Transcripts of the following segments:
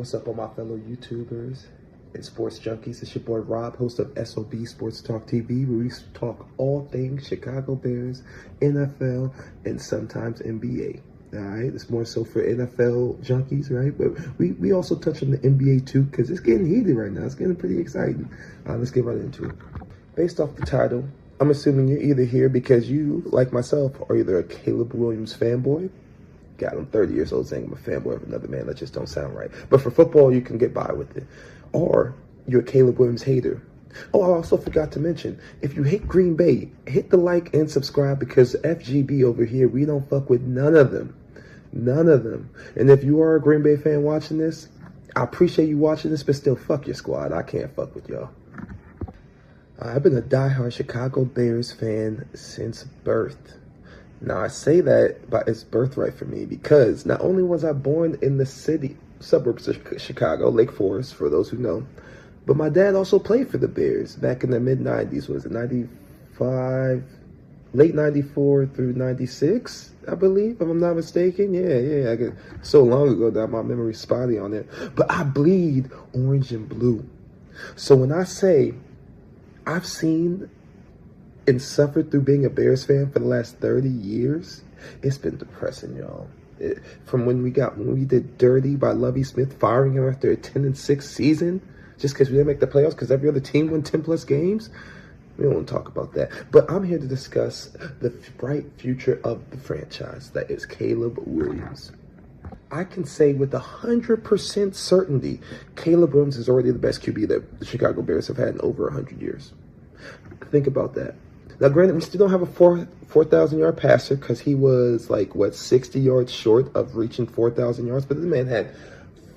What's up, all my fellow YouTubers and sports junkies? It's your boy Rob, host of S.O.B Sports Talk TV, where we talk all things Chicago Bears, NFL, and sometimes NBA. All right, it's more so for NFL junkies, right? But we also touch on the NBA too, because it's getting heated right now. It's getting pretty exciting. Let's get right into it. Based off the title, I'm assuming you're either here because you, like myself, are either a Caleb Williams fanboy. God, I'm 30 years old saying I'm a fanboy of another man. That just don't sound right. But for football, you can get by with it. Or you're a Caleb Williams hater. Oh, I also forgot to mention, if you hate Green Bay, hit the like and subscribe, because FGB over here, we don't fuck with none of them. None of them. And if you are a Green Bay fan watching this, I appreciate you watching this, but still fuck your squad. I can't fuck with y'all. I've been a diehard Chicago Bears fan since birth. Now, I say that, but it's birthright for me, because not only was I born in the suburbs of Chicago, Lake Forest, for those who know, but my dad also played for the Bears back in the mid-90s. Was it 95, late 94 through 96, I believe, if I'm not mistaken? Yeah. So long ago that my memory's spotty on it. But I bleed orange and blue. So when I say I've seen and suffered through being a Bears fan for the last 30 years, it's been depressing, y'all. From when we did dirty by Lovie Smith, firing him after a 10-6 season, just because we didn't make the playoffs because every other team won 10+ games. We don't want to talk about that. But I'm here to discuss the bright future of the franchise that is Caleb Williams. I can say with 100% certainty, Caleb Williams is already the best QB that the Chicago Bears have had in over 100 years. Think about that. Now, granted, we still don't have a 4,000-yard passer, because he was, 60 yards short of reaching 4,000 yards. But the man had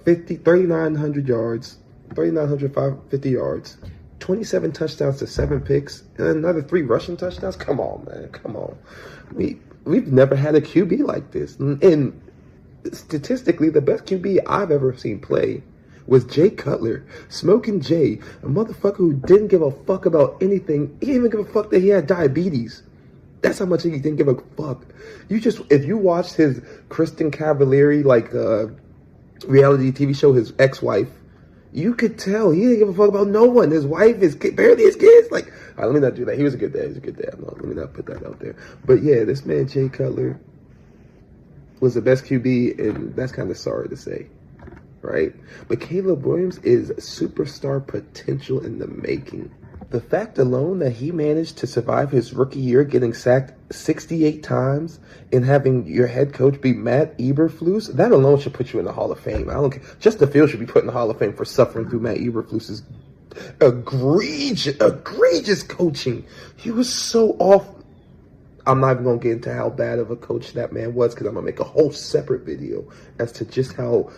3,900 yards, 3,950 yards, 27 touchdowns to 7 picks, and another 3 rushing touchdowns. Come on, man. Come on. We've never had a QB like this. And statistically, the best QB I've ever seen play was Jay Cutler, Smoking Jay, a motherfucker who didn't give a fuck about anything. He didn't even give a fuck that he had diabetes. That's how much he didn't give a fuck. If you watched his Kristen Cavallari, reality TV show, his ex-wife, you could tell he didn't give a fuck about no one. His wife, barely his kids. All right, let me not do that. He was a good dad. Let me not put that out there. But yeah, this man, Jay Cutler, was the best QB, and that's kind of sorry to say. Right? But Caleb Williams is superstar potential in the making. The fact alone that he managed to survive his rookie year getting sacked 68 times and having your head coach be Matt Eberflus, that alone should put you in the Hall of Fame. I don't care. Just the field should be put in the Hall of Fame for suffering through Matt Eberflus's egregious coaching. He was so off. I'm not even going to get into how bad of a coach that man was, because I'm going to make a whole separate video as to just how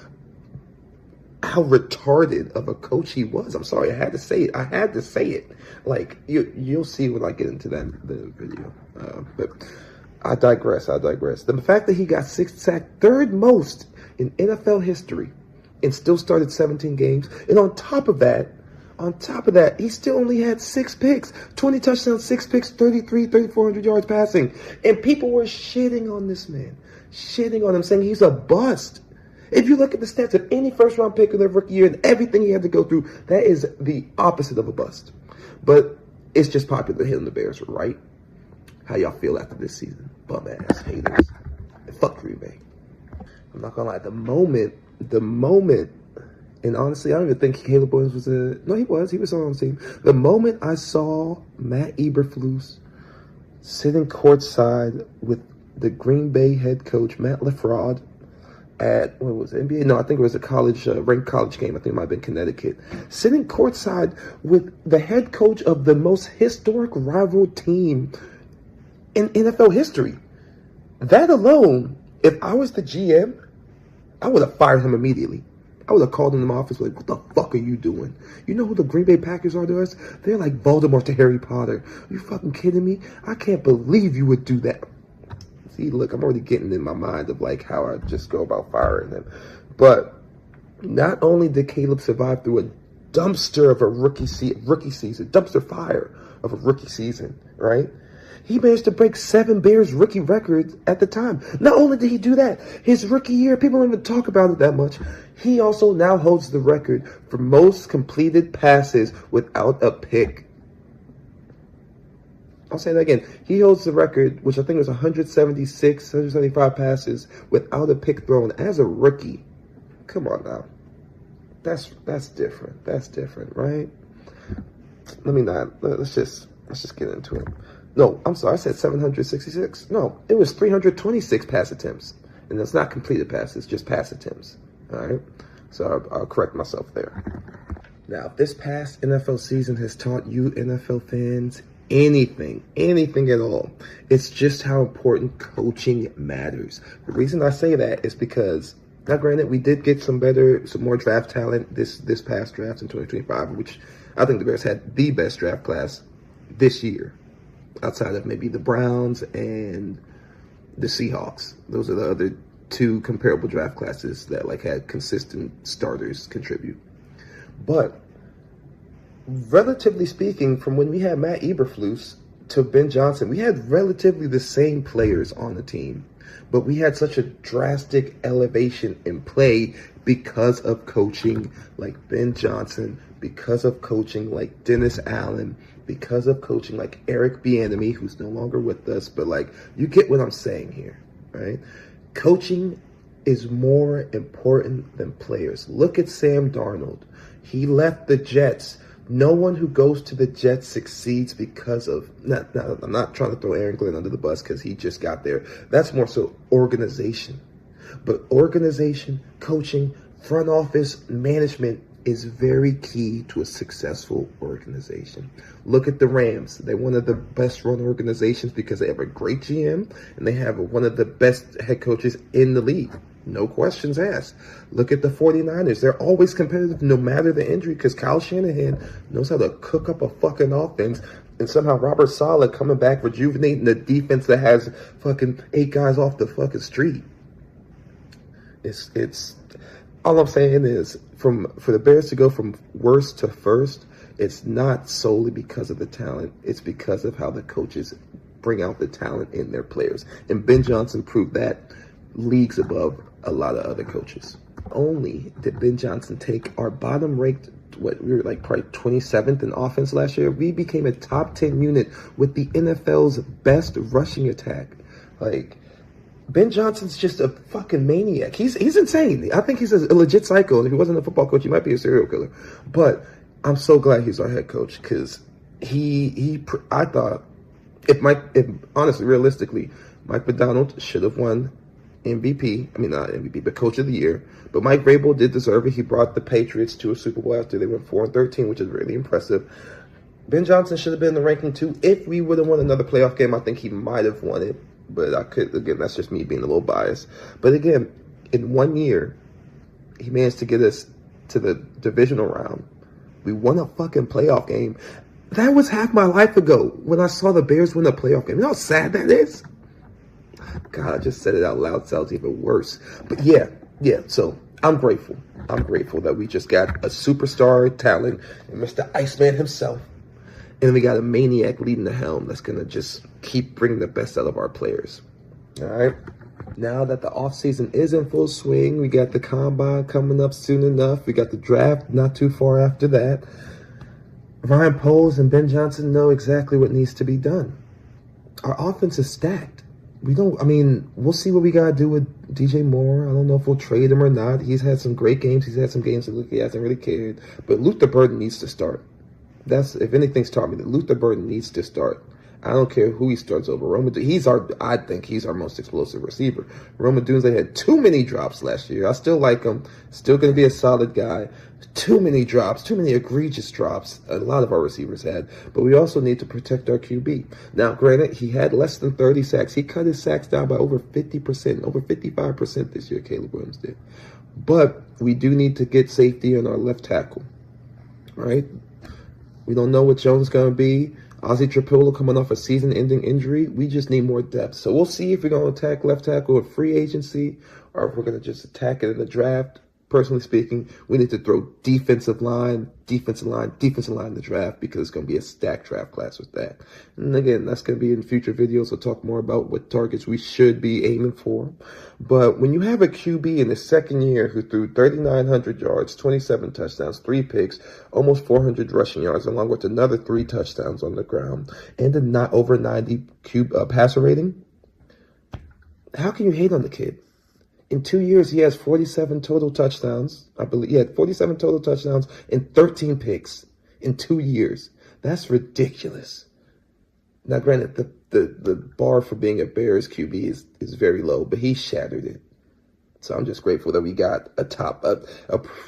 retarded of a coach he was. I'm sorry, I had to say it. You'll see when I get into the video. But I digress. The fact that he got 6 sacks, third most in NFL history, and still started 17 games, and on top of that, he still only had 6 picks, 20 touchdowns, 6 picks, 3,400 yards passing, and people were shitting on this man, shitting on him, saying he's a bust. If you look at the stats of any first-round pick of their rookie year and everything he had to go through, that is the opposite of a bust. But it's just popular hitting the Bears, right? How y'all feel after this season? Bum-ass haters. And fuck Green Bay. I'm not going to lie. The moment, and honestly, I don't even think Caleb Williams was no, he was on the team. The moment I saw Matt Eberflus sitting courtside with the Green Bay head coach, Matt LaFrade, at, what was it, NBA? No, I think it was a college, ranked college game. I think it might have been Connecticut. Sitting courtside with the head coach of the most historic rival team in NFL history. That alone, if I was the GM, I would have fired him immediately. I would have called him in my office like, what the fuck are you doing? You know who the Green Bay Packers are to us? They're like Voldemort to Harry Potter. Are you fucking kidding me? I can't believe you would do that. See, look, I'm already getting in my mind of how I just go about firing them. But not only did Caleb survive through a dumpster of a rookie season, dumpster fire of a rookie season, right? He managed to break 7 Bears rookie records at the time. Not only did he do that, his rookie year, people don't even talk about it that much. He also now holds the record for most completed passes without a pick. I'll say that again. He holds the record, which I think was 176, 175 passes without a pick thrown as a rookie. Come on now. That's different. That's different, right? Let's just get into it. No, I'm sorry, I said 766. No, it was 326 pass attempts. And that's not completed passes, just pass attempts. All right? So I'll correct myself there. Now, if this past NFL season has taught you NFL fans anything at all, it's just how important coaching matters. The reason I say that is because, now granted, we did get some more draft talent this past draft in 2025, which I think the Bears had the best draft class this year, outside of maybe the Browns and the Seahawks. Those are the other 2 comparable draft classes that had consistent starters contribute. But relatively speaking, from when we had Matt Eberflus to Ben Johnson, we had relatively the same players on the team. But we had such a drastic elevation in play because of coaching like Ben Johnson, because of coaching like Dennis Allen, because of coaching like Eric Bieniemy, who's no longer with us, but you get what I'm saying here, right? Coaching is more important than players. Look at Sam Darnold. He left the Jets. No one who goes to the Jets succeeds because of, I'm not trying to throw Aaron Glenn under the bus because he just got there. That's more so organization. But organization, coaching, front office, management is very key to a successful organization. Look at the Rams. They're one of the best run organizations because they have a great GM and they have one of the best head coaches in the league. No questions asked. Look at the 49ers. They're always competitive no matter the injury because Kyle Shanahan knows how to cook up a fucking offense. And somehow Robert Saleh coming back, rejuvenating the defense that has fucking 8 guys off the fucking street. It's all I'm saying is for the Bears to go from worst to first, it's not solely because of the talent. It's because of how the coaches bring out the talent in their players. And Ben Johnson proved that leagues above a lot of other coaches. Only did Ben Johnson take our bottom-ranked, we were probably 27th in offense last year. We became a top 10 unit with the NFL's best rushing attack. Ben Johnson's just a fucking maniac. He's insane. I think he's a legit psycho. If he wasn't a football coach, he might be a serial killer. But I'm so glad he's our head coach because I thought honestly, realistically, Mike McDonald should have won MVP. I mean, not MVP, but Coach of the Year. But Mike Vrabel did deserve it. He brought the Patriots to a Super Bowl after they went 4-13, which is really impressive. Ben Johnson should have been in the ranking too. If we would have won another playoff game, I think he might have won it. But that's just me being a little biased. But again, in 1 year, he managed to get us to the divisional round. We won a fucking playoff game. That was half my life ago when I saw the Bears win a playoff game. You know how sad that is? God, I just said it out loud. Sounds even worse. But yeah. So I'm grateful. I'm grateful that we just got a superstar talent in Mr. Iceman himself. And we got a maniac leading the helm that's going to just keep bringing the best out of our players. All right. Now that the offseason is in full swing, we got the combine coming up soon enough. We got the draft not too far after that. Ryan Poles and Ben Johnson know exactly what needs to be done. Our offense is stacked. We'll see what we got to do with DJ Moore. I don't know if we'll trade him or not. He's had some great games. He's had some games that he hasn't really cared. But Luther Burden needs to start. If anything's taught me, that Luther Burden needs to start. I don't care who he starts over. I think he's our most explosive receiver. Rome Odunze had too many drops last year. I still like him. Still going to be a solid guy. Too many drops, too many egregious drops. A lot of our receivers had. But we also need to protect our QB. Now, granted, he had less than 30 sacks. He cut his sacks down by over 50%, over 55% this year, Caleb Williams did. But we do need to get safety on our left tackle. Right? We don't know what Jones going to be. Ozzie Trapillo coming off a season-ending injury. We just need more depth. So we'll see if we're going to attack left tackle at free agency or if we're going to just attack it in the draft. personally speaking, we need to throw defensive line in the draft, because it's going to be a stacked draft class with that. And again, that's going to be in future videos. We'll talk more about what targets we should be aiming for. But when you have a QB in his second year who threw 3,900 yards, 27 touchdowns, 3 picks, almost 400 rushing yards, along with another 3 touchdowns on the ground, and a not over 90 passer rating, how can you hate on the kid? In 2 years, he has 47 total touchdowns. I believe he had 47 total touchdowns and 13 picks in 2 years. That's ridiculous. Now, granted, the bar for being a Bears QB is very low, but he shattered it. So I'm just grateful that we got a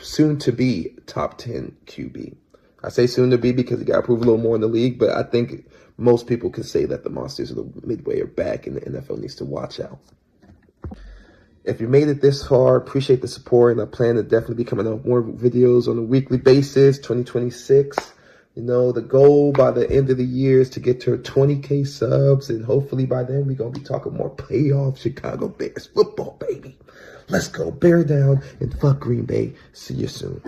soon-to-be top 10 QB. I say soon-to-be because he got to prove a little more in the league, but I think most people could say that the monsters of the midway are back, and the NFL needs to watch out. If you made it this far, appreciate the support, and I plan to definitely be coming out with more videos on a weekly basis, 2026. You know, the goal by the end of the year is to get to 20K subs, and hopefully by then we're going to be talking more playoff Chicago Bears football, baby. Let's go. Bear down and fuck Green Bay. See you soon.